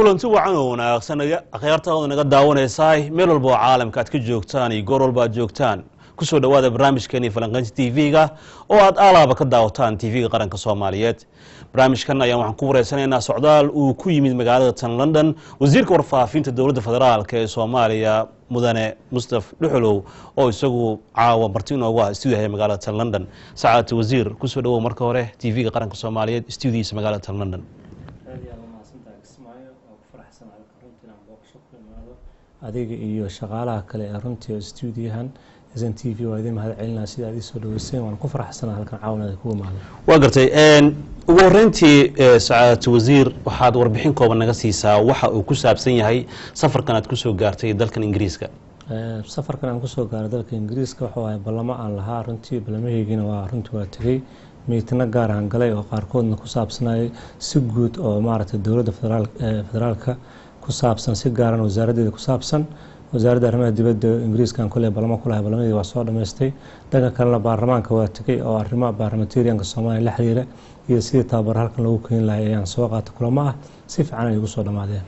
kulanti wacan oo wanaagsan akhyaartaada naga daawanaysaa meel walba oo caalamka aad ka joogtaan iyo goor walba aad joogtaan ku soo dhawaada barnaamijkeena falanqaynta TV-ga oo aad alaaba ka daawataan TV-ga qaranka Soomaaliyeed barnaamijkan ayaan waxaan ku wareysanaynaa socdaal uu ku yimid magaalada tan London wasiirka warfaafinta dawladda federaalka ee Soomaaliya mudane Mustaf Dhuxulow oo isagu caawa marti inoogu ah studio magaalada tan London saacad wasiir ku soo dhawow marka hore TV-ga qaranka Soomaaliyeed studio-diisa magaalada tan London adiga iyo shaqaalaha kale ee runtii studio-han SNTV waa idin mahad celinaa sida aad soo dhaweyseen waan ku faraxsanahay halkan caawinada kuwa mahad waa gartay ugu horeyntii saacad wasiir waxaad warbixin kooban naga siisaa waxa uu ku saabsan yahay safarkan aad ku soo gaartay dalkan Ingiriiska safarkan aan ku soo gaaray dalka Ingiriiska waxa ay balamo aan lahaa runtii balamaheegina waa runtii waa tagay meetna gaar aan galay oo qaarkoodna ku saabsanay si guud oo maaragtay dawladda federaalka ku saabsan si gaaran wasaaradda ku saabsan wasaaradda arrimaha dibadda Ingiriiska kullee balamo kulahay balamadii waa soo dhameystay dhanka kalena baarlamaanka waa tagay oo arrimaha parliamentarianka Soomaaliya la xiriira iyo sidii tababar halkan lagu keenin lahaa ayaan soo qaatay kulamo ah si fiican ay ugu soo dhamaadeen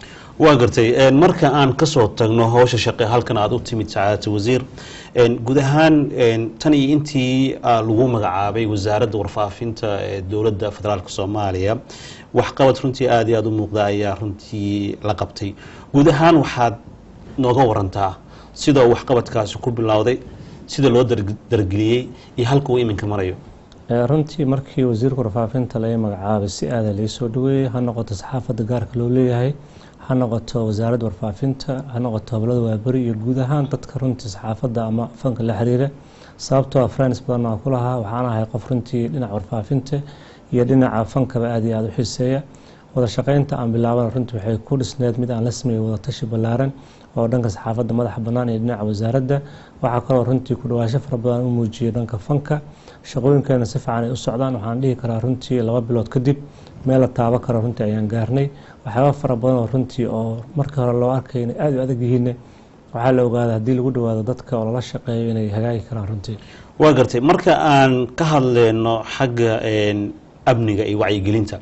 waa gartay marka aan ka soo tagno hawsha shaqo halkan aad u timid saacad wasiir guud ahaan tan iyo intii lagu magacaabay wasaaradda warfaafinta ee dawladda federaalka Soomaaliya wax qabad runtii aad iyo aad u muuqda ayaa runtii la qabtay guud ahaan waxaad nooga warantaa sida wax qabadkaasi ku bilowday sida loo dargeliyay iyo halka uu iminka marayo runtii markii wasiirka warfaafinta la magacaabay si aad la soo dhaweeyay ha noqoto saxaafadda gaarka loo leeyahay ha noqoto wasaaradda warfaafinta ha noqoto hablada waabari iyo guud ahaan dadka runtii saxaafadda ama fanka la xiriira sababtoo friends badan oo kulaha waxaan ahay qof runtii dhinaca warfaafinta iyo dhinaca fankaba aad iyo aad u xiiseeya wada shaqeynta aan bilaabana runtii waxay ku dhisneed mid aan la sameeyay wada tashi ballaaran oo dhanka saxaafadda madaxa bannaan iyo dhinaca wasaaradda waxa kale oo runtii ku dhawaasho fara badan u muujiyay dhanka fanka shaqooyinkeena si fiican ay u socdaan waxaan dhihi karaa runtii 2 bilood kadib meel la taabo karo runtii ayaan gaarnay waxyaabo fara badan oo runtii oo markii hore loo arkay inay aad u adag yihiin waxaa la ogaaday haddii lagu dhawaado dadka oo la shaqeeyo inay hagaagi karaan runtii waa gartay marka aan ka hadleyno xagga amniga iyo wacyigelinta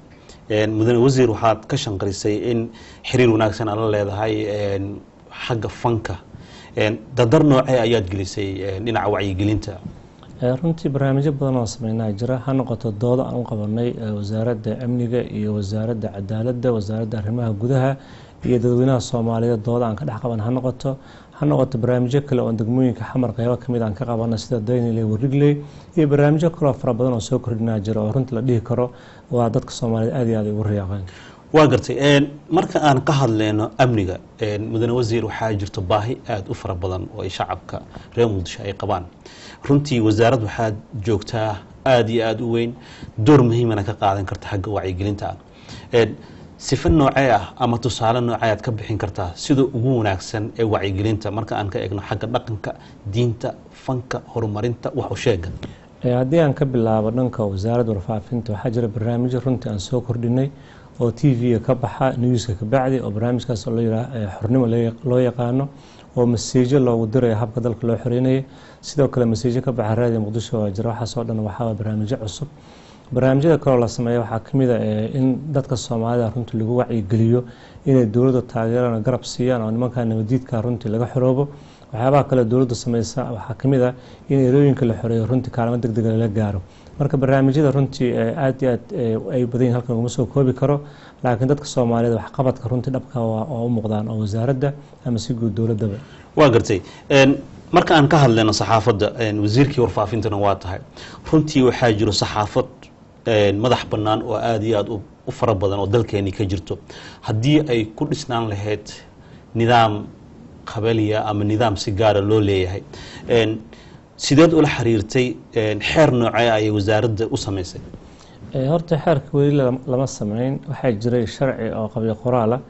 mudane wasiir waxaad ka shanqarisay in xiriir wanaagsan aad la leedahay xagga fanka dadar noocee ayaad gelisay dhinaca wacyigelinta runtii barnaamijyo badan oo sameynaa jira ha noqoto doodo aan u qabanay wasaaradda amniga iyo wasaaradda cadaaladda wasaaradda arrimaha gudaha iyo dadweynaha Soomaaliyeed doodo aan ka dhex qaban ha noqoto barnaamijyo kale oo degmooyinka xamar qaybo kamid aan ka qabanay sida Daynile Warigley iyo barnaamijyo kale oo fara badan oo soo kordhinaa jira oo runtii la dhihi karo waa dadka Soomaaliyeed aad iyo aad ugu riyaaqeen waa gartay marka aan ka hadleyno amniga mudane wasiir waxaa jirto baahi aad u fara badan oo ay shacabka reer Muqdisho ay qabaan runtii wasaaraddu waxaad joogtaa aad iyo aad u weyn door muhiim ah ka qaadan karta xagga wacyigelinta sifa noocee ah ama tusaale noocee aad ka bixin kartaa sida ugu wanaagsan ee wacyigelinta marka aan ka eegno xagga dhaqanka diinta fanka horumarinta wax u sheega haddii aan ka bilaabo dhanka wasaaradda warfaafinta waxaa jira barnaamijyo runtii aan soo kordhinay oo TV ka baxa newska ka bacdi oo barnaamijkaas loo yiraahdo xornimo loo yaqaano oo message loogu diray habka dalka loo xoreeyay sidoo kale message ka baxa raadiyo Muqdisho oo jira waxa soo dhan waxa barnaamijyo cusub barnaamijyada kale la sameeyo waxa kamid ah in dadka Soomaalida runtii lagu wacyigeliyo inay dawladda taageerana garab siiyaan oo nimanka nabadiidka runtii laga xoroobo waxyaabaha kale dawladda sameeysa waxa kamid ah in erooyinka la xoreeyo runtii kaalmo degdeg ah la gaaro marka barnaamijyada runtii aad iyo aad ay badan halkan ugu soo koobi karo laakiin dadka Soomaaliyeed wax qabadka runtii dhabka oo u muuqdaan oo wasaaradda ama si guud dawladaba waa gartay marka aan ka hadleyno saxaafadda wasiirkii warfaafintana waa tahay runtii waxaa jiro saxaafad madax bannaan oo aad iyo aad u fara badan oo dalkeeni ka jirto haddii ay ku dhisnaan lahayd nidaam qabaliya ama nidaam si gaar ah loo leeyahay sideed ula xiriirtay xeer noocee ay wasaaradda u sameysay horta xeerka weli lama sameyn waxaa jiray sharci oo qabyo qoraal ah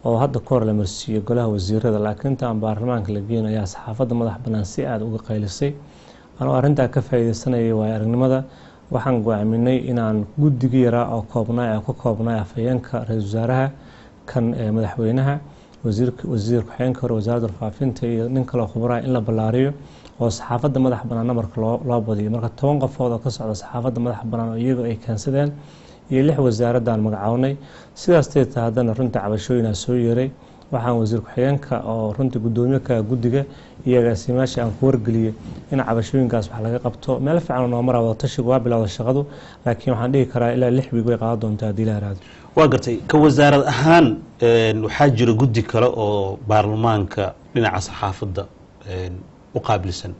oo hadda koor la marsiiyay golaha wasiirada laakiin taan baarlamaanka la geeyay ayaa saxaafadda madax bannaan si aad uga qaylisay anoo arrinta ka faa'iideysanayay waa aragnimada waxaan go'aaminay inaan guddiga yara oo ka koobnaa afayeenka ra'iisul wasaaraha kan madaxweynaha wasiir ku-xigeenka hore wasaaradda warfaafinta iyo nin kale oo khubaro in la ballaariyo oo saxaafadda madax bannaan marka loo badiyo marka 10 qofood oo ka socda saxaafadda madax bannaan oo iyagu ay keensadeen iyo 6 wasaaradaan magacawnay sidaas teeta haddana runtii cabashooyinaa soo yeeray waxaan wasiir ku-xigeenka oo runtii gudoomiye ka guddiga iyo agaasimayaasha aan ku wargeliyey in cabashooyinkaas wax laga qabto meel fiican noo maraa wada tashigu waa bilowda shaqadu laakiin waxaan dhihi karaa ilaa 6 wiig way qaadan doontaa haddii la yaraado waa gartay ka wasaarad ahaan waxaa jira guddi kale oo baarlamaanka dhinaca saxaafadda u qaabilsan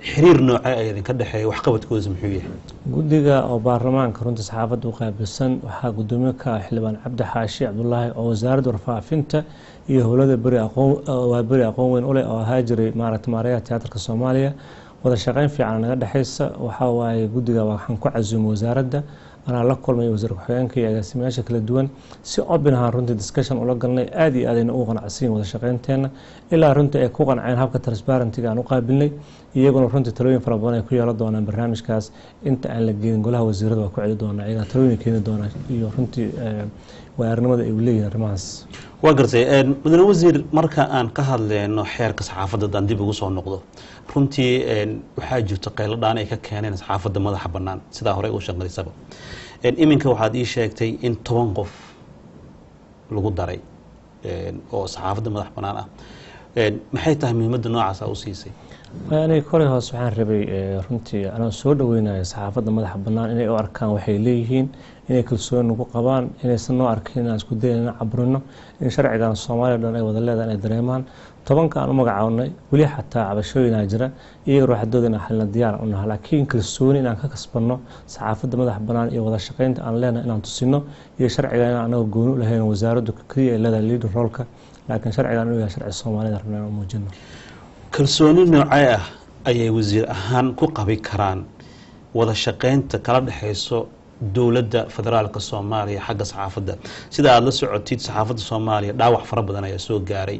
xiriir noocee ay idinka dhexeeya waxqabadkooda muxuu yahay guddiga oo baarlamaanka runtii saxaafadda u qaabilsan waxaa gudoomiye ka xildhibaan cabdi xaashi cabdullaahi oo wasaaradda warfaafinta iyo howlada beri aqoon weyn u leh oo ahaa jiray maaragta maareeyaha tiyaatarka Soomaaliya wada shaqayn fiican naga dhaxaysa waxa waaye guddiga waxaan ku casuumay wasaaradda أنا لا كل ما يوزر كحيان كي أجلس ماشي كل الدول سي أبنها رنت ديسكشن ولا قلنا آدي آدي نوقن عسين ولا شقين تنا إلا رنت أكوقن عين هبك ترسبارن تيجي عن قابلني يجون رنت تلوين فربنا يكوي على دونا برنامج كاس أنت على الجين نقولها وزير وكوي دونا إذا تلوين كين دونا يرنت وأرنمد إوليه رماس وقرتي بدنا وزير مركا أن كهل لأنه حيرك صحافة ضد دي بقصة النقطة runtii waxaa jirta qaylo dhaan ay ka keeneen saxaafadda madaxa bannaan sidaa hore u shaqaysaba iminka waxaad ii sheegtay in 10 qof lagu daray oo saxaafadda madax bannaan ah maxay tahay muhiimadda noocaas u siisay يعني كوري هاس waxaan rabay runtii ana soo dhaweynayo saxaafadda madaxa bannaan inay u arkaan waxay leeyihiin inay kalsooni ugu qabaan inaysan noo arkin inaan isku dayno cabrino in sharcigan Soomaaliya dhan ay wada leedahay inay dareemaan 10 aan u magacawnay wali xataa cabashooyin jira iyaga ruuxadoodina xalna diyaar u nahay laakiin kalsooni inaan ka kasbano saxaafadda madaxa bannaan iyo wada shaqaynta aan leenahay inaan tusino iyo sharcigan anaga gooni u lahayn wasaaraddu kaliya ay leedahay leader role-ka laakiin sharcigan uu yahay sharci Soomaaliyeed rabnaa muujino kalsooni noocee ah ayay wasiir ahaan ku qabi karaan wada shaqaynta kala dhaxayso dawladda federaalka Soomaaliya xagga saxaafadda sida aad la socotid saxaafadda Soomaaliya dhaawac fara badan ayaa soo gaaray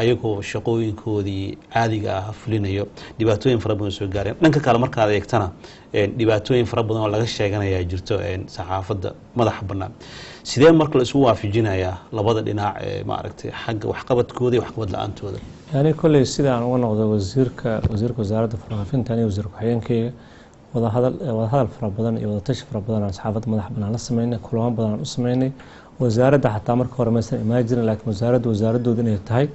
ayagoo shaqooyinkoodii caadiga ah fulinayo dhibaatooyin fara badan soo gaareen dhanka kale marka aad eegtana dhibaatooyin fara badan oo laga sheeganayaa jirto saxaafadda madaxa bannaan sidee marka la isku waafajinayaa labada dhinac maaragtay xagga waxqabadkooda iyo waxqabad la'aantooda يعني كل سيدان ونقض وزيرك وزارة الفرافين تاني وزير كحيانكي وذا هذا الفرابدان وذا تش فرابدان على صحافة مدح بنا لسمينا كلهم بدنا نسمينا وزارة حتى أمر كور مثلا إماجن لكن وزارة دودين يتهاي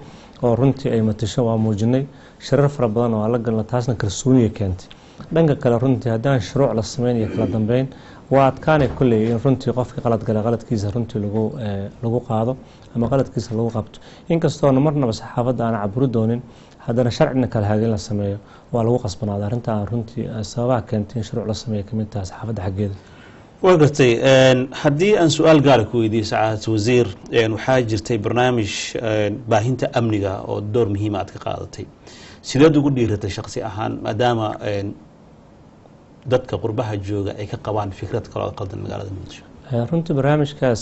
ورنتي أي متشوا موجني شرف فرابدان وعلى قلنا تاسنا كرسونية كانت دنك كلا رنتي هدان شروع لسمين يكلا دمبين وعد كان كل رنتي قفك غلط كيس رنتي لجو قاعدة أما غلط كيس لجو قبته إن كستونا مرنا بس حافظ أنا عبرو دونين هذا شرعنا كالهاجين للسماية ولو قصبنا على رنتي سواء كانت شروع للسماية كمان حافظ حقيقة وقتي هدي أن سؤال قالك ويدي ساعات وزير وحاجرتي برنامج باهنت أمنية أو دور مهمات كقاعدتي سيداد يقول لي رت شخصي أهان ما دام dadka qurbaha jooga ay ka qabaan fikrad kala qaldan magaalada Muqdisho runtii barnaamijkaas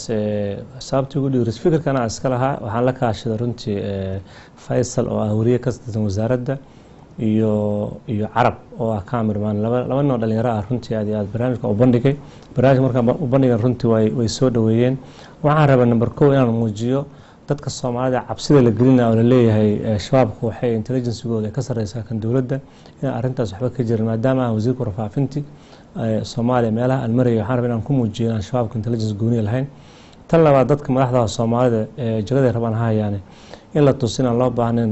sababta ugu dhiiris fikirkan aan iska lahaa waxaan la kaashaday runtii Faisal oo ah wariye ka tirsan wasaaradda iyo Carab oo ah cameraman laba noo dhalinyaro ah runtii aad barnaamijka u bandhigay barnaamijka markaan u bandhigay runtii way soo dhaweeyeen waxaan rabaa number 1 inaan muujiyo dadka Soomaalida cabsida la gelinayo oo la leeyahay shabaabku waxay intelligence-gooda ka sareysaa kan dawladda in arintaas waxba ka jirin maadaama wasiirka warfaafinta Soomaaliya meelaha aan marayo waxaan rabaa inaan ku muujiyo in shabaabku intelligence gooni lahayn tan labaad dadka madaxda Soomaalida jagada rabaan hayaan in la tusina loo baahneen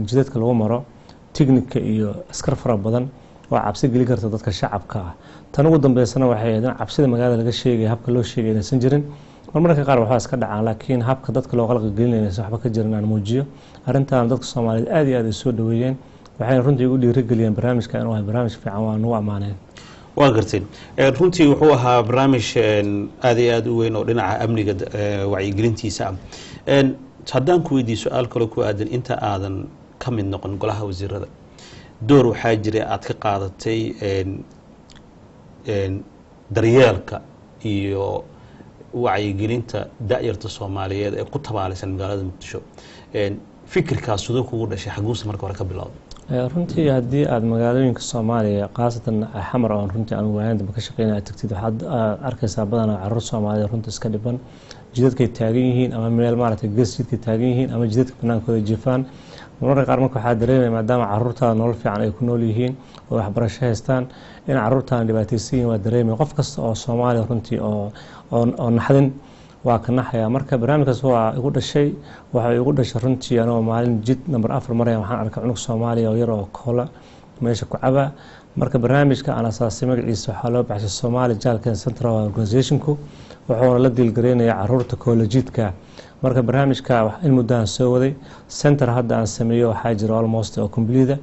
jidadka lagu maro technique iyo askar fara badan oo cabsi geli karta dadka shacabka ah tan ugu dambeysana waxay ahayd cabsida magaalada laga sheegay habka loo sheegay inaysan jirin marmarka qaar waxaa iska dhacaan laakiin habka dadka loo qalqal gelinaysa waxba ka jirin aan muujiyo arintan dadka Soomaaliyeed aad iyo aad ay soo dhaweeyeen waxayna runtii ugu dhiirigeliyeen barnaamijka inuu yahay barnaamij fiican waa nagu amaaneen waa garteen runtii wuxuu ahaa barnaamij aad iyo aad u weyn oo dhinaca amniga wacyigelintiisa haddaan ku weydiiyo su'aal kale ku aadan inta aadan ka mid noqon golaha wasiirada door waxaa jiray aad ka qaadatay daryeelka iyo wacyigelinta da'yarta Soomaaliyeed ee ku tabaalaysan magaalada Muqdisho fikirkaas sidoo kugu dhashay xaguusa marka hore ka bilowday runtii haddii aad magaalooyinka Soomaaliya qaasatan xamar oo runtii aan waayanda ka shaqeynaa tagtid waxaad arkaysaa badanaa carruur Soomaaliyeed runtii iska dhiban jidadkay taagan yihiin ama meel maaragtay geesidka taagan yihiin ama jidadka banaankooda jifaan mararka qaar marka waxaa dareemaya maadaama caruurtaada nolol fiican ay ku nool yihiin oo waxbarasho haystaan in caruurtaana dhibaataysan yihiin waa dareemaya qof kasta oo Soomaaliya runtii oo naxdin waa ka naxaya marka barnaamijkaas waa igu dhashay waxa igu dhashay runtii anoo maalin jid number 4 maraya waxaan arkay cunug Soomaaliya oo yar oo koola meesha ku caba marka barnaamijka aan asaasay magaciisa waxaa loo baxshay Somali Childcare Central Organization-ku wuxuu la dilgareynaya caruurta koolajidka marka barnaamijka in muddo soo waday center hadda aan sameeyo waxaa jira almost oo complete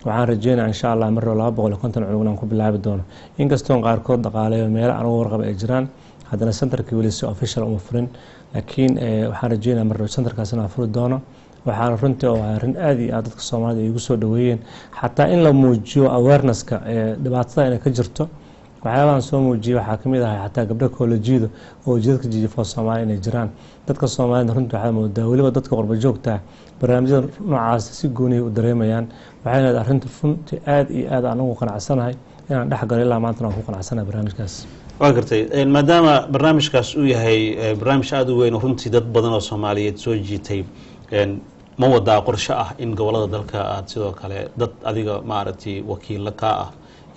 waxaan rajeynayaa insha Allah mar 250 cunug aan ku bilaabi doono inkastoo qaarkood dhaqaaleeyo meel aan warqab ay jiraan haddana centerkii weli si official uma furin laakiin waxaan rajeynayaa mar centerkaas inaan furi doono waxaan runtii oo arrin aad iyo aad dadka Soomaalida ay ugu soo dhaweeyeen xataa in la muujiyo awareness-ka dhibaatada inay ka jirto waxyaabahan soo muujiyo waxaa kamid ah xataa gabdho koolajiyada oo jidadka jijifo Soomaaliya inay jiraan dadka Soomaalida runtii waxaa moodaa waliba dadka qurba joogta barnaamijyada noocaas si gooni u dareemayaan waxayna arrinta runtii aad iyo aad aan ugu qanacsanahay inaan dhaxgal ilaa maanta aan ku qanacsanahay barnaamijkaas waa gartay maadaama barnaamijkaas uu yahay barnaamij aad u weyn oo runtii dad badan oo Soomaaliyeed soo jiitay ma wadaa qorshe ah in gobolada dalka aad sidoo kale dad adiga maaragtay wakiilo ka ah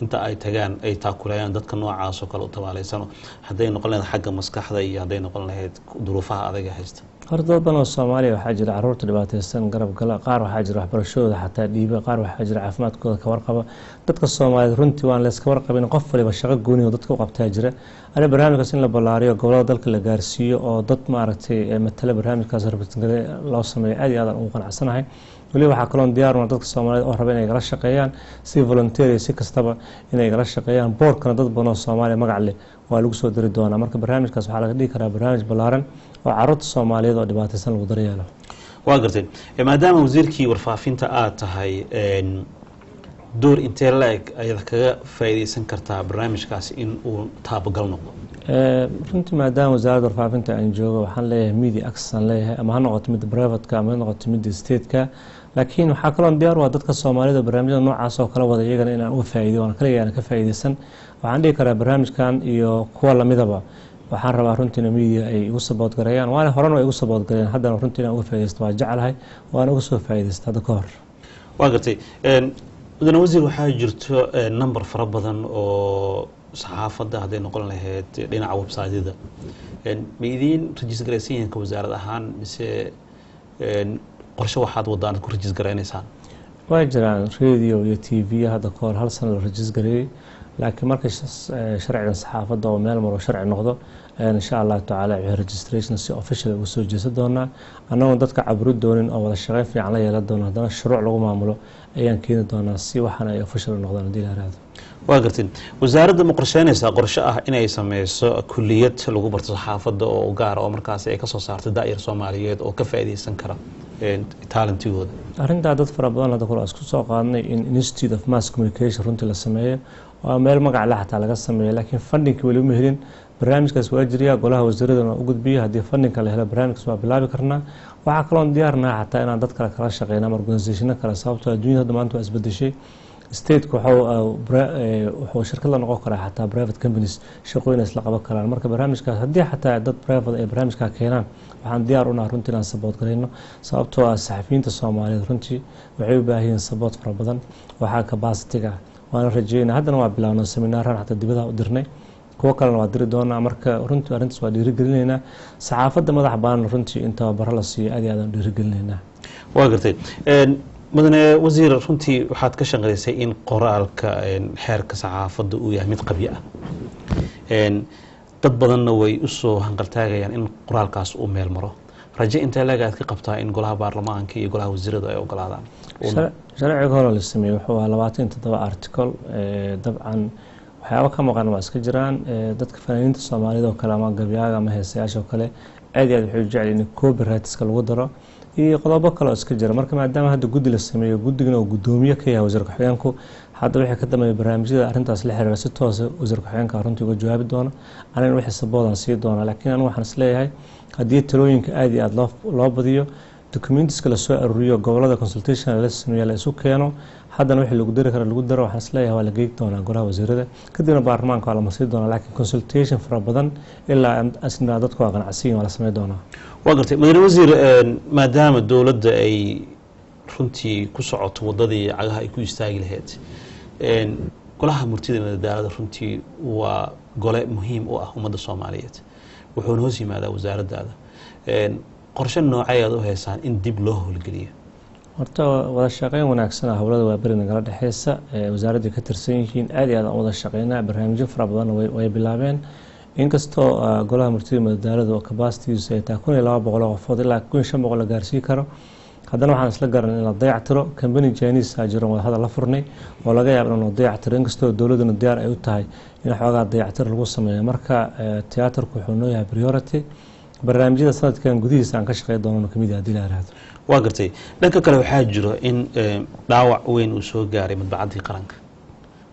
inta ay tagaan ay taakulayaan dadka noocaas oo kale u tabaalaysan haday noqon lahayd xagga maskaxda iyo haday noqon lahayd duruufaha adaga haysta horta dad badan oo Soomaaliya waxaa jira caruurta dhibaataysan garab gala qaar waxaa jira waxbarashadooda xataa dhiiba qaar waxaa jira caafimaadkooda ka warqaba dadka Soomaaliyeed runtii waan la iska warqabin qof waliba shaqo gooni oo dadka u qabtaa jira ana barnaamijkaas in la ballaariyo gobolada dalka la gaarsiiyo oo dad maaragtay matala barnaamijkaas rabitangale loo sameeyo aad iyo aad ugu qanacsanahay wali waxa kaloon diyaar u dadka Soomaaliyeed oo rabeen inay kala shaqeeyaan si volunteer si kastaba inay kala shaqeeyaan boardkana dad badan oo Soomaaliya magac leh waa lagu soo diri doonaa marka barnaamijkaas waxa laga dhigi karaa barnaamij ballaaran oo caruurta Soomaaliyeed oo dhibaataysan lagu daryeelo waa gartay maadaama wasiirkii warfaafinta aad tahay door intee laag ayaad kaga faa'iideysan kartaa barnaamijkaas in uu taabagal noqdo runtii maadaama wasaaradda warfaafinta aan joogo waxaan leeyahay media access aan leeyahay ama ha noqoto mid private-ka ama ha noqoto mid state-ka laakiin waxaa kaloo diyaar u ah dadka Soomaalida barnaamijyada noocaas oo kala wada iyagana inaan uga faa'iideeyo waan kaliya aan ka faa'iideysan waxaan dhigi karaa barnaamijkan iyo kuwa la midaba waxaan rabaa runtii media ay igu support gareeyaan waana horena ay igu support gareeyaan haddana runtii inaan uga faa'iideysto waa jecelahay waan uga soo faa'iideysto hadda ka hor waa gartay mudane wasiir waxaa jirto number fara badan oo saxaafadda haday noqon lahayd dhinaca website-yada ma idin register gareysan ka wasaarad ahaan mise qorshe waxaad wadaan ku register gareynaysaan waa jiraan radio iyo TV hadda ka hor hal sano la register gareeyay laakiin marka sharciga saxaafadda oo meel maro sharci noqdo insha Allah taala registration si official ugu soo jeesan doona anagoo dadka cabri doonin oo wada shaqeyn fiican la yeelan doona hadana shuruuc lagu maamulo ayaan keeni doonaa si waxana ay official noqdaan hadii la raado waa gartay wasaaradda ma qorsheynaysaa qorshe ah inay sameyso kulliyad lagu barto saxaafadda oo gaar oo markaas ay ka soo saarto daa'ir Soomaaliyeed oo ka faa'iideysan kara talentigooda arrinta dad fara badan hadda kula isku soo qaadnay in Institute of Mass Communication runtii la sameeyo waa meel magac la xataa laga sameeyo laakiin funding-ki wali ma helin barnaamijkaas waa jiriya golaha wasaaradda ugu gudbiyo hadii funding la helo barnaamijkaas waa bilaabi karnaa waxa kale oo diyaarnaa xataa inaan dad kala shaqeeyno organization kale sababtoo adduunyada maanta waa isbedeshay state-ku wuxuu shirkad la noqon karaa xataa private companies shaqooyin isla qaban karaan marka barnaamijkaas haddii xataa dad private ay barnaamijka keenaan waxaan diyaar u nahay runtii inaan support gareyno sababtoo ah saxafiyiinta Soomaaliyeed runtii waxay u baahan yihiin support fara badan waxaa capacity-ga waana rajeynaa haddana waa bilaabnay seminaaran xataa dibadda u dirnay kuwa kalena waa diri doonaa marka runtii arrintaas waa dhiirigelinaynaa saxaafadda madax bannaan runtii inta baro la siiyo aad iyo aad aan dhiirigelinaynaa waa gartay mudane wasiir runtii waxaad ka shaqeysay in qoraalka xeerka saxaafadda uu yahay mid qabyo ah dad badanna way u soo hanqaltaagayaan in qoraalkaas uu meel maro rajo intee laga aad ka qabtaa in golaha baarlamaanka iyo golaha wasiirada ay ogolaadaan sharciga hore la sameeyay wuxuu ahaa 27 article dabcan waxyaabo ka maqan waa iska jiraan dadka fanaaniinta Soomaaliyeed oo kale ama gabyaaga ama heesayaasha oo kale aad iyo aad waxay jecel in copyright-ka lagu daro iyo qodobo kale oo iska jira marka maadaama hadda guddi la sameeyo guddigana oo gudoomiye ka yahay wasiirka xigeenku hadda wixii ka dambeeyay barnaamijyada arrintaas la xiriira si toos ah wasiirka xigeenka runtii uga jawaabi doona anana wixii saboodan sii doona laakiin anigu waxaan isleeyahay haddii talooyinka aad iyo aad loo badiyo documents la soo ururiyo gobolada consultation la sameeyo la isu keeno haddana wixii lagu dari karo lagu daro waxaan isleeyahay waa la geeyay doonaa golaha wasiirada kadibna baarlamaanka waa la marsiin doonaa laakiin consultation fara badan ilaa asna dadku waa qanacsiin waa la sameyn doonaa waa gartay madaxweyne wasiir maadaama dawladda ay runtii ku socoto wadadii cagaha ay ku istaagi lahayd golaha murtida madadaalada runtii waa gole muhiim u ah ummadda Soomaaliyeed wuxuuna hoos yimaadaa wasaaraddaada qorshe noocay aad u heysaan in dib loo howlgeliyo horta wada shaqeyn wanaagsan ah howlada waa bari nagala dhaxaysa wasaaradda ka tirsan yihiin aad iyo aad aan wada shaqeynaa barnaamijyo fara badan way bilaabeen inkastoo golaha murtida madadaalada oo capacity-giisu ay tahay 1200 qofood ilaa 1500 la gaarsiin karo haddana waxaan isla garanay in la dayactiro company Chinese jiro wada hadal la furnay oo laga yaabo in la dayactiro inkastoo dawladuna diyaar ay u tahay in xoogaa dayactir lagu sameeyo marka tiyaatarku wuxuu noo yahay priority barnaamijyada sanadkan gudihiisa aan ka shaqeyn doono kamid ah hadii la yiraahdo waa gartay dhanka kale waxaa jiro in dhaawac weyn uu soo gaaray madbacadii qaranka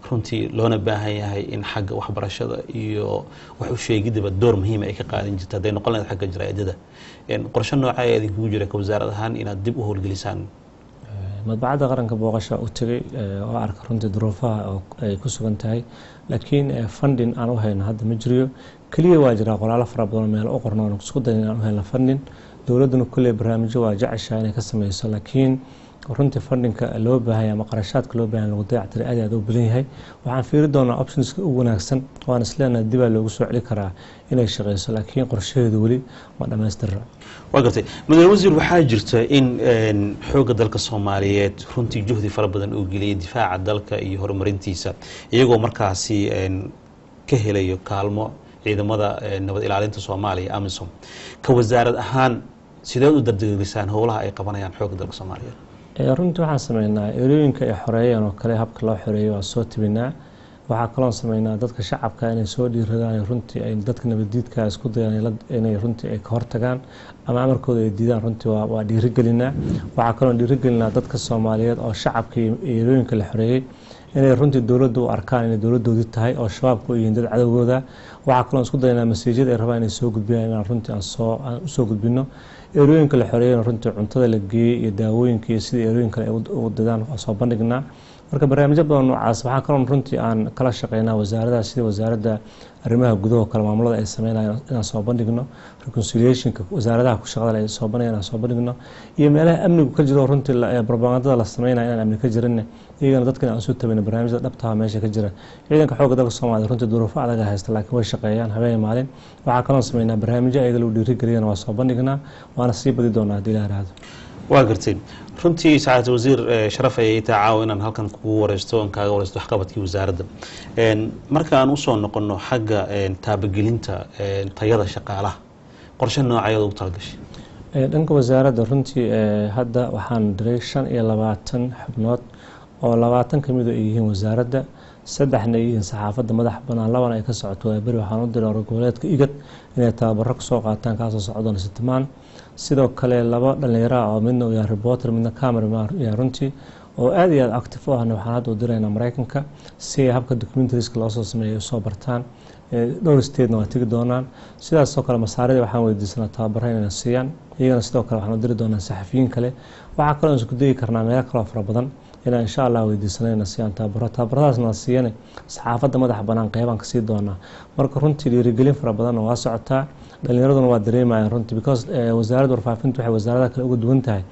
runtii loona baahan yahay in xagga waxbarashada iyo wax u sheegidaba door muhiim ay ka qaadan jirto haday noqon lahayd xagga jaraa'idada qorshe noocay idinku jira ka wasaarad ahaan inaad dib u howlgelisaan madbacadda qaranka booqasho u tagay oo arka runtii duruufaha ay ku sugan tahay laakiin funding aan u hayno hadda ma jiro kaliya waa jira qoraal fara badan meel u qorno oo isku dayn aan u hayno funding dawladuna kulli barnaamijyo waa jeceshahay inay ka sameyso laakiin runtii fundingka loo baahan yahay ama qarashaadka loo baahan lagu dayactiray aad u badan yahay waxaan fiiri doonaa optionska ugu wanaagsan oo aan isleenahay dib loogu soo celi karaa inay shaqeyso laakiin qorshaheedu wali ma dhameystirna waa gartay madaxweyne wasiir waxaa jirta in xoogga dalka Soomaaliyeed runtii juhdi fara badan uu geliyay difaaca dalka iyo horumarintiisa iyagoo markaasi ka helayo kaalmo ciidamada nabad ilaalinta Soomaaliya AMISOM ka wasaarad ahaan sidee u dardargelisaan howlaha ay qabanayaan xoogga dalka Soomaaliyeed runtii waxaan sameynaa erooyinka ay xoreeyeen oo kale habka loo xoreeyo waa soo tibinaa waxaa kaloo sameynaa dadka shacabka inay soo dhiiradaan runtii ay dadka nabadiidka isku dayaan inay runtii ay ka hortagaan ama amarkooda ay diidaan runtii waa dhiirigelinaa waxaa kaloo dhiirigelinaa dadka Soomaaliyeed oo shacabka iyo erooyinka la xoreeyay inay runtii dawladdu u arkaan inay dawladdoodii tahay oo shabaabku yihiin dad cadawgooda waxaa kaloo isku daynaa mas'uuliyad ay rabaan inay soo gudbiyaan inaan runtii aan soo gudbino erooyinka la xoreeyay runtii cuntada la geeyay iyo daawooyinka iyo sidii erooyinka ay u dadaan soo bandhignaa marka barnaamijyo badan noocaas waxaa kaloo runtii aan kala shaqeynaa wasaaradaha sida wasaaradda arrimaha gudaha kala maamulada ay sameynayaan inaan soo bandhigno reconciliationka wasaaradaha ku shaqada ay soo bandhigayaan soo bandhigno iyo meelaha amnigu ka jiro runtii propagandada la sameynaya inaan amni ka jirin iyagana dadka aan soo tabin barnaamijyada dhabta ah meesha ka jira ciidanka xoogga dalka Soomaaliya runtii duruufo adag haysta laakiin way shaqeeyaan habeen maalin waxaa kaloo sameynaa barnaamijyo ayaga lagu dhiirigeliyana waa soo bandhignaa waana sii badi doonaa hadii la yiraahdo waa gartay runtii saacad wasiir sharaf ay taacaaw inaan halkan kugu wareysto aan kaaga wareysto waxqabadkii wasaaradda marka aan u soo noqono xagga taabagelinta tayada shaqaalaha qorshe noocay ugu talagashay dhanka wasaaradda runtii hadda waxaan diray 25 xubnood oo 20 kamid ah yihiin wasaaradda saddexna yihiin saxaafadda madax banaan labana ay ka socoto bari waxaan u diray goboleedka igad inay tababar ka soo qaataan kaasoo socdaan sitmaan sidoo kale laba dhalinyaro oo midna uu yahay reporter midna cameraman iyo runtii oo aad iyo aad active ah waxaan hadda u diraynaa Mareykanka si ay habka documentaries loo soo sameeyo soo bartaan dhowr state waa tagi doonaan sidaas oo kale masaarida waxaan weydiisanaa tababarro inay siiyaan iyagana sidoo kale waxaan u diri doonaa saxafiyiin kale waxaa kaloo isku dayi karnaa meelo kale fara badan inaan insha Allah weydiisanayna siiyaan tababaradaasna siiyane saxaafadda madax banaan qeybaan ka sii doonaa marka runtii dhiirigelin fara badan waa socotaa dhalinyaraduna waa dareemayaan runtii because wasaaradda warfaafintu waxay wasaaradaha kale uga duwan tahay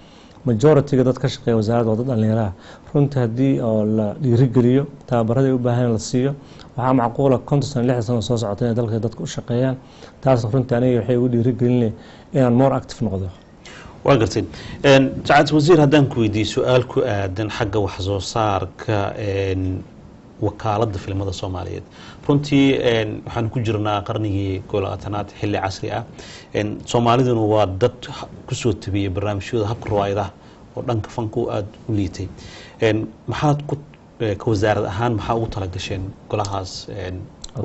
majority-ga dad ka shaqeeya wasaaradda waa dad dhalinyaro runtii haddii oo la dhiirigeliyo tababarada u baahan la siiyo waxaa macquul ah 56 sano soo socota in dalka dadku u shaqeeyaan taas runtii aniga waxay ugu dhiirigelinay inaan more active noqdo waa gartay saacad wasiir haddaan ku weydiiyo su'aal ku aadan xagga wax soo saarka wakaaladda filimada Soomaaliyeed runtii waxaan ku jirnaa qarnigii 20aad xilli casri ah Soomaaliduna waa dad ku soo tabiyay barnaamijyada habka riwaayadaha oo dhanka fanku aad u liitay maxaad ku ka wasaarad ahaan maxaa ugu talagasheen golahaas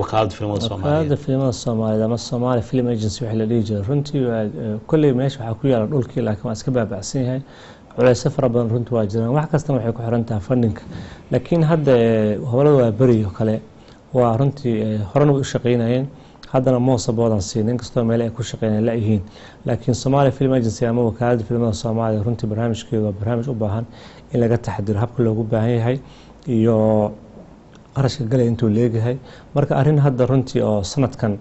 wakaaladda filimada Soomaaliyeed wakaaladda filimada Soomaaliyeed ama Somali Film Agency waxa la dhihi jiray runtii kulli meesha waxa ku yaala dhulkii laakiin waa iska baabacsan yahay culays fara badan runtii waa jiraan wax kasta waxay ku xiran tahay funding laakiin hadda howlada waa bari kale waa runtii horena u shaqeynayeen haddana moosaboodan siin inkastoo meel ay ku shaqeynayaan la yihiin laakiin Somali Film Agency ama wakaaladda filimada Soomaaliyeed runtii barnaamijkeedu waa barnaamij u baahan in laga taxadiro habka loogu baahan yahay iyo qarashka galay intuu leeyahay marka arrin hadda runtii oo sanadkan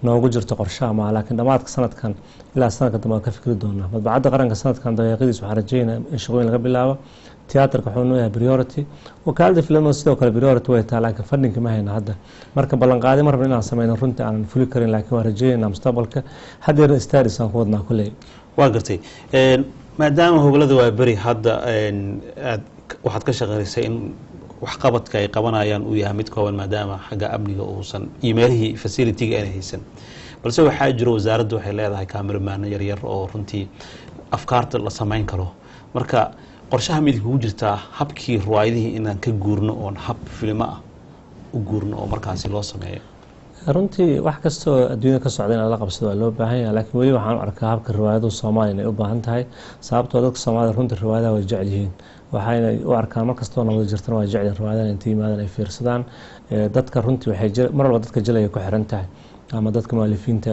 noogu jirto qorshaha maaha laakiin dhammaadka sanadkan ilaa sanadka dambe waan ka fikri doonaa madbacadda qaranka sanadkan daqiiqadiis waxaan rajeynaa in shaqooyin laga bilaabo tiyaatarka wuxuu noo yahay priority wakaalada filimada sidoo kale priority way tahay laakiin fundinka ma hayna hadda marka ballanqaadi ma rabno inaan sameyno runtii aanan fuli karin laakiin waan rajeynaynaa mustaqbalka haddeerna stadis aan ku wadnaa kulley waa gartay maadaama howlada waa beri hadda aad waxaad ka shaqeysay in waxqabadka ay qabanayaan uu yahay mid kooban maadaama xagga amniga uusan iyo meelihii facility-ga aanay haysan balse waxaa jiro wasaaraddu waxay leedahay kaamiramaan yaryar oo runtii afkaarta la samayn karo marka qorshaha mid kugu jirtaa habkii ruwaayadihii inaan ka guurno oon hab filimo ah u guurno oo markaasi loo sameeyo runtii wax kastoo adduunyada ka socda in la qabsado waa loo baahan yahay laakiin weli waxaan u arkaa habka riwaayadu Soomaaliya inay u baahan tahay sababtoo dadka Soomaalida runtii riwaayadaha way jecel yihiin waxayna u arkaan markastoo nabad jirtana waa jecel riwaayadaha inta yimaadaan ay fiirsadaan dadka runtii waxay mar walba dadka jilaya ku xiran tahay ama dadka mu'alifiinta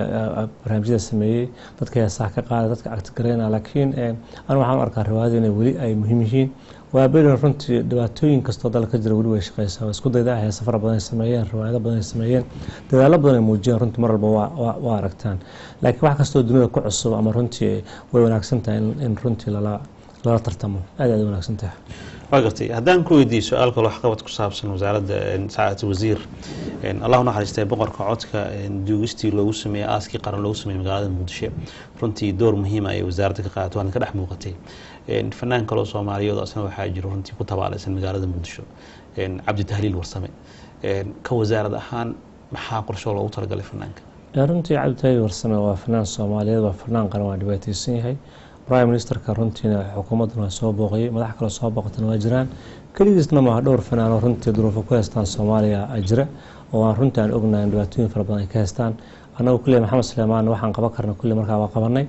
barnaamijyada sameeyay dadka heesaha ka qaada dadka acti gareynaa laakiin aan waxaan u arkaa riwaayadu inay weli ay muhiim yihiin waa beri runtii dhibaatooyin kastoo dalka jira weli way shaqeysaa isku dayda heesa fara badan ay sameeyeen riwaayado badan ay sameeyeen dadaalo badan ay muujiyeen runtii mar walba waa aragtaan laakiin wax kastoo dunida ku cusub ama runtii way wanaagsan tahay in runtii lala tartamo aad ay wanaagsan tahay waa gartay haddaan ku weydiiyo su-aal kale waxqabad ku saabsan wasaaradda saacadda wasiir allah u naxariistay boqorka codka duugistii loogu sameeyey aaskii qaran loogu sameeyey magaalada muqdisho runtii door muhiim ah ay wasaaradda ka qaadato waana ka dhex muuqatay fanaan kaloo soomaaliyeed asna waxaa jiro runtii ku tabaalaysan magaalada muqdisho cabdi tahliil warsame ka wasaarad ahaan maxaa qorsho loogu talagalay fanaanka runtii cabdi tahliil warsame waa fanaan soomaaliyeed waa fanaan qaran waa dhibaataysan yahay prime ministerka runtiina xukuumaddan waa soo booqayay madax kale soo booqatana waa jiraan keligiisna maaha dhowr fanaanoo runtii duruufo ku haystaan Soomaaliya jira oo aan runtii aan ognahay dhibaatooyin fara badan ay ka haystaan annagu kulli maxamed Suleymaan waxaan qaban karnaa kulli markaa waa qabanay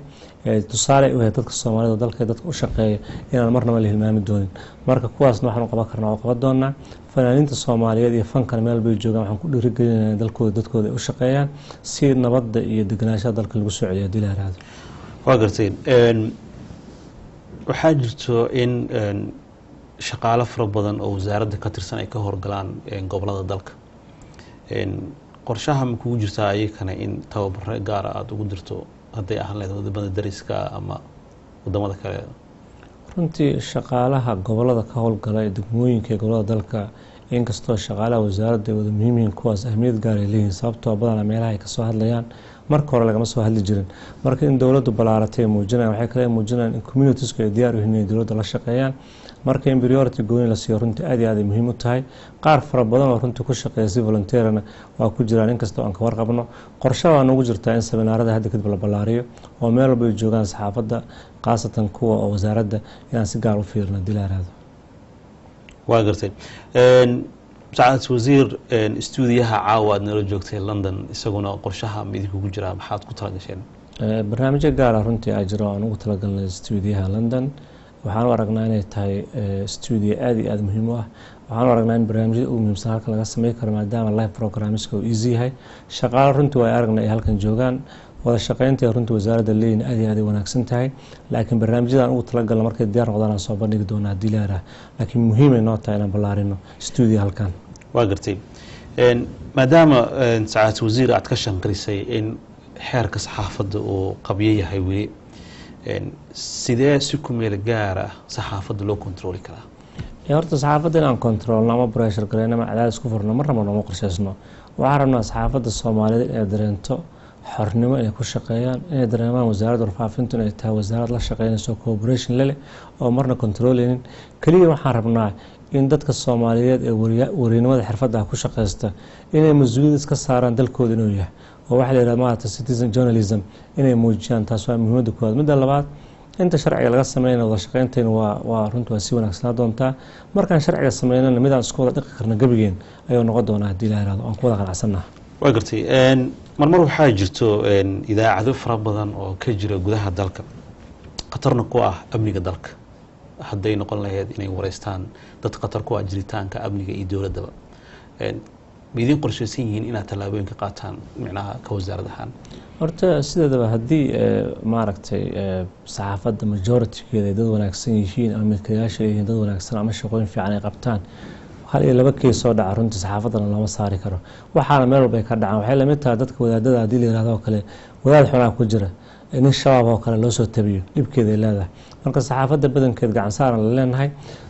tusaale u yahay dadka Soomaalida dalka dadka u shaqeeya inaan marnaba la hilmaami doonin marka kuwaasna waxaan qaban karnaa oo qaban doonaa fanaaniinta Soomaaliyeed iyo fankan meel bay joogaan waxaan ku dhiirigelinaynaa dadkooda u shaqeeyaan si nabadda iyo deganaanshaha dalka lagu soo celiyo hadii la yiraahdo waa gartay waxaa jirto in shaqaale fara badan oo wasaaradda ka tirsan ay ka howlgalaan gobolada dalka qorshaha ma kugu jirtaa ayakana in tababaro gaara aada ugu dirto hadday ahaan lahayd wadamada dariska ama wadamada kale runtii shaqaalaha gobolada ka howlgala ee degmooyinka ee gobolada dalka inkastoo shaqaalaha wasaaradda ay wada muhiim yihiin kuwaas ahmiyad gaar ay leeyihiin sababtoo badanaa meelaha ay kasoo hadlayaan marka hore lagama soo hadli jirin marka in dowladdu balaaratay muujinayaan waxay kale muujinayaan in communitiesku ay diyaar u yihiin inay dowladda la shaqeeyaan marka in priority gooni la siiyo runtii aad iyo aad ay muhiim u tahay qaar fara badan oo runtii ku shaqeeya si volunteerna waa ku jiraan inkastoo aan ka warqabno qorshe waa nagu jirtaa in seminaarada hadda kadib la ballaariyo oo meel walba ay joogaan saxaafadda khaasatan kuwa oo wasaaradda inaan si gaar u fiirino hadii la yiraahdo waa gartay saacad wasiir stuudiyaha caawa aad nala joogtay London isaguna qorshaha mid kugu jira maxaad ku tala gasheen barnaamijyo gaar ah runtii ay jiro aan ugu tala galnay stuudiyaha London waxaan u aragnaa inay tahay stuudiyo aad iyo aad muhiim u ah waxaan u aragnaa in barnaamijyada ugu muhiimsan halkan laga sameyn karo maadaama live programmeska uu easy yahay shaqaale runtii way aragnaa ay halkan joogaan wada shaqeynta runtii wasaaradda leeyin aad iyo aad ay wanaagsan tahay laakiin barnaamijyada ugu tala galna markay diyaar noqdaan aan soo bandhigi doonaa hadii la yiraahdo laakiin muhiim ay noo tahay inaan ballaarino stuudiyo halkan waa gartay maadaama saacad wasiir aad ka shanqarisay in xeerka saxaafadda uu qabyo yahay weli sidee si ku meel gaar ah saxaafadda loo kontrooli karaa horta saxaafadda inaan kontroolno ama pressure gareyno ama cadaadis ku furno mar rabno ma qorsheysno waxaan rabnaa saxaafadda Soomaaliyeed inay dareento xornimo inay ku shaqeeyaan inay dareemaan wasaaradda warfaafintu inay tahay wasaarad la shaqeynayso cooperation leh oo marna controlling kaliya waxaan rabnaa in dadka Soomaaliyeed ee wariinimada xirfadda ku shaqeysta inay mas'uuliyad iska saaraan dalkooda inuu yahay oo waxa la yiraahdo maanta citizen journalism inay muujiyaan taas waa muhiimada koowaad midda labaad inta sharciga laga sameeyay wada shaqeynteena waa runtii waa si wanaagsan doontaa markaan sharciga sameeyna midaan isku wada dhiqi karna gabigeen ayuu noqon doonaa hadii la yiraahdo aan ku wada qanacsanahay waa gartay marmar waxaa jirto idaacado fara badan oo ka jira gudaha dalka qatarna ku ah amniga dalka hadday noqon lahayd inay wareystaan dad qatar ku ah jiritaanka amniga iyo dowladaba midin qorsheysan yihiin inaad tallaabooyin ka qaataan micnaha ka wasaarad ahaan horta sideedaba haddii maaragtay saxaafadda majority-keeda ay dad wanaagsan yihiin ama midkayaasha yihiin dad wanaagsan ama shaqooyin fiican ay qabtaan hal iyo laba keys soo dhaca runtii saxaafadana lama saari karo waxaana meel walba ay ka dhacaan waxay lamid tahay dadka wadaadada haddii la yihahdo oo kale wadaad xunaa ku jira nin shabaab oo kale loo soo tabiyo dhibkeeda ay leedahay marka saxaafadda badankeed gacan saaran la leenahay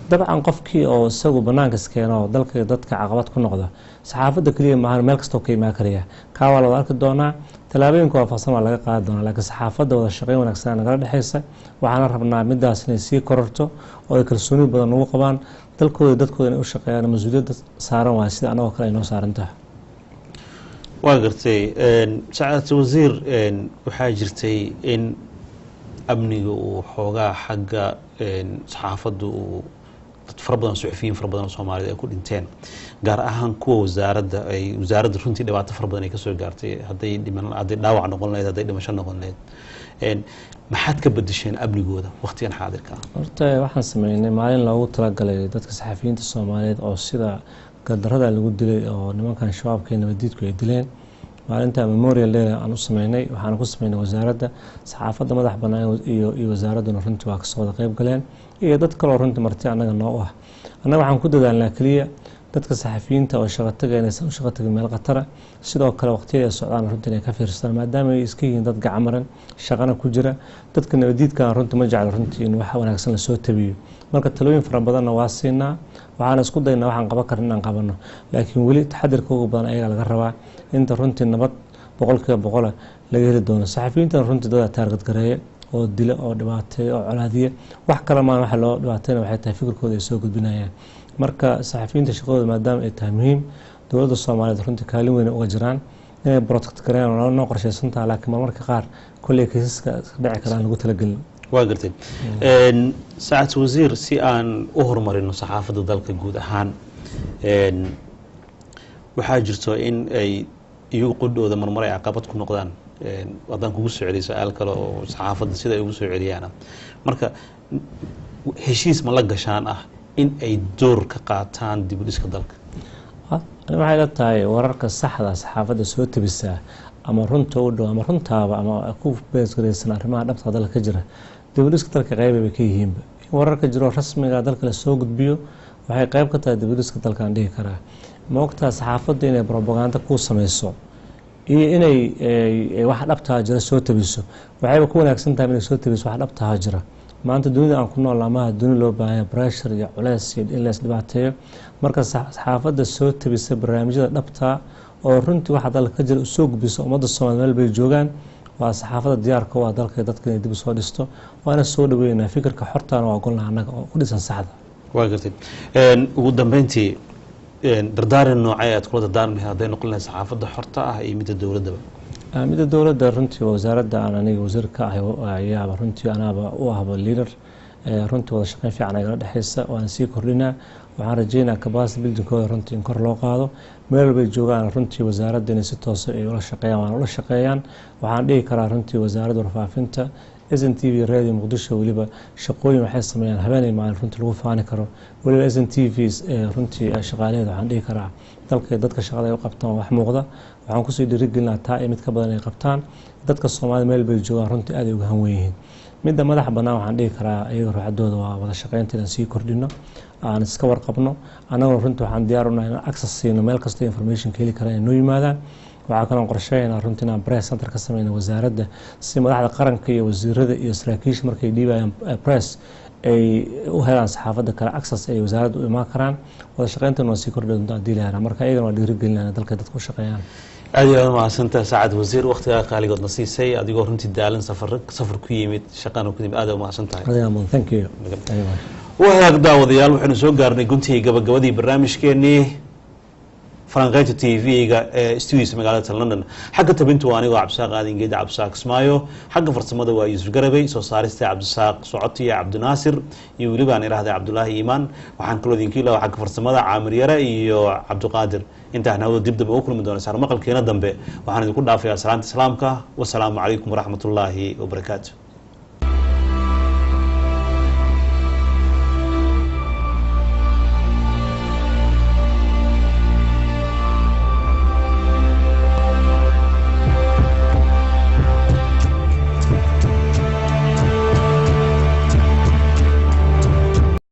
dabcan qofkii oo isagu banaanka iskeeno oo dalka dadka caqabad ku noqda saxaafadda keliya maahan meel kastoo ka imaan karaya kaa waa la arki doonaa tallaabooyinka waafaqsan waa laga qaadi doonaa laakiin saxaafadda wada shaqayn wanaagsan nagala dhexaysa waxaana rabnaa midaas inay sii kororto oo ay kalsooni badan ugu qabaan dalkooda dadkooda inay u shaqeeyaan mas-uuliyadda saaran waay sida anagoo kale ay noo saaran tahay waa gartay sacaadata wasiir waxaa jirtay in amniga uu xoogaa xagga saxaafadda uu dad fara badan suxufiyiin fara badan oo soomaaliyed ay ku dhinteen gaar ahaan kuwa wasaaradda runtii dhibaato fara badan ay ka soo gaartay hadday dhaawac noqon lahayd hadday dhimasho noqon lahayd maxaad ka bedesheen amnigooda waqtigan xaadirka horta waxaan sameynay maalin loogu talagalay dadka saxafiyiinta soomaaliyeed oo sida gardarada lagu dilay oo nimankan shabaabka iyo nabadiidku ay dileen maalinta memorial day aan u sameynay waxaan ku sameynay wasaaradda saxaafadda madax bannaan iyo wasaaraduna runtii waa kasoo wada qayb galeen iyo dad kaloo runtii marti annaga noo ah annaga waxaan ku dadaalnaa keliya dadka saxafiyiinta oo shaqo taga inaysan u shaqo tagin meel khatara sidoo kale waqtiyada ay socdaan runtii inay ka fiirsadaan maadaama ay iska yihiin dad gacmaran shaqana ku jira dadka nabadiidkan runtii ma jecla runtii in wax wanaagsan lasoo tabiyo marka talooyin fara badanna waa siinaa waxaan isku daynaa waxaan qaban karin inaan qabano laakiin weli taxadirka ugu badan ayaga laga rabaa inta runtii nabad 100% laga heli doono saxafiyiintan runtii dada taargad gareeya oo dila oo dhibaateeya oo colaadiya wax kale maan waxa loo dhibaateeyna waxay tahay fikirkooda ay soo gudbinayaan marka saxafiyiinta shaqadooda maadaama ay tahay muhiim dowladda Soomaaliyeed runtii kaalin weyn uga jiraan inay protect gareeyaan oo noo qorsheysan tahay laakiin marmarka qaar kulli kiisaska dhici karaan lagu talagelin waa gartay saacad wasiir si aan u horumarino saxaafadda dalka guud ahaan waxaa jirto in ay iyagu qudhooda marmar ay caqabad ku noqdaan haddaan kugu soo celiyo su-aal kale oo saxaafadda sida ay ugu soo celiyaana marka heshiis ma la gashaan ah in ay door ka qaataan dib u dhiska dalka waxay la tahay wararka saxda saxaafadda soo tabisaa ama runta u dhow ama runtaaba ama ku beesgaraysan arrimaha dhabta dalka ka jira dib u dhiska dalka qayb ay ka yihiinba wararka jiro rasmiga dalka la soo gudbiyo waxay qayb ka tahay dib u dhiska dalka aan dhihi karaa ma ogtaa saxaafadda inay propaganda ku samayso iyo inay wax dhabtaa jira soo tabiso waxayba ku wanaagsan tahay inay soo tabiso wax dhabtaa jira maanta dunida aan ku noolnahay ma dunida loo baahan pressure iyo culays iyo in la isdhibaateeyo marka saxaafadda soo tabisa barnaamijyada dhabtaa oo runtii waxa dalka ka jira u soo gudbiso ummadda Soomaaliyeed meel bay joogaan waa saxaafadda diyaarka waa dalka dadka inay dib u soo dhisto waana soo dhaweynaa fikirka xortaana waa ogolnahay annaga oo ku dhisan saxda waa gartay ugu dambeyntii dardaaran noocay aad kula dardaarmi hadday noqon lahayd saxaafadda xorta ah iyo midda dowladaba midda dowladda runtii wasaaradda aan aniga wasiir ka ahay ayaaba runtii anaaba u ahba leader runtii wada shaqayn fiican ayala dhexaysa waan sii kordhinaa waxaan rajeynaa capacity buildingkooda runtii in kor loo qaado meel walbay joogaan runtii wasaaradda inay si toosa ay ula shaqeeyaan waana ula shaqeeyaan waxaan dhihi karaa runtii wasaaradda warfaafinta SNTV radio muqdisho waliba shaqooyin waxay sameeyaan habeenay maalin runtii lagu faani karo waliba SNTV runtii shaqaaleed waxaan dhihi karaa dalka dadka shaqada ay u qabtaan wax muuqda waxaan ku soo dhiirigelinaa taa mid ka badan ay qabtaan dadka Soomaaliyeed meel bay joogaan runtii aad ay uga han weeyeen midda madax bannaan waxaan dhihi karaa iyaga ruuxadooda waa wada shaqaynta inaan sii kordhino aan iska warqabno anagoo runtii waxaan diyaar u nahay inaan access siino meel kasta information ka heli karaan inoo yimaadaan waxaa kaloo qorsheynaa runtii inaan press center ka sameyno wasaaradda si madaxda qaranka iyo wasiirada iyo saraakiisha markay dhiibayaan press ay u helaan saxaafadda kale access ay wasaaradda u imaan karaan wada shaqayntan waa sii kordhi doontaa haddii la yaraa marka iyagana waa dhiirigelinayna dalka dadka u shaqeeyaan aad iyo aad mahadsantahay saacad wasiir waqtigaa qaaligoodna siisay adigoo runtii daalan safar ku yimid shaqana ku yimid aad u mahadsantahay thank you wahagaag daawadayaal waxaynu soo gaarnay guntii gabagabadii barnaamijkeenii falanqaynta TV-ga ee studios magaalada London xagga tabintu waa anigoo Cabdisaaq Aadin Geed Cabdisaaq Ismaayo xagga farsamada waa Yusuf Garabay soo saarista Cabdisaaq Socoti iyo Cabdinaasir iyo waliba aan iraahday Cabdullaahi Iimaan waxaan kaloo idinka ilaa xagga farsamada Caamir Yare iyo Cabdiqaadir intaan hawada dib u kulmi doona saar maqalkeena dambe waxaan idinku dhaafayaa salaanta islaamka wa salaamu calaykum wa rahmatullaahi wa barakaatuh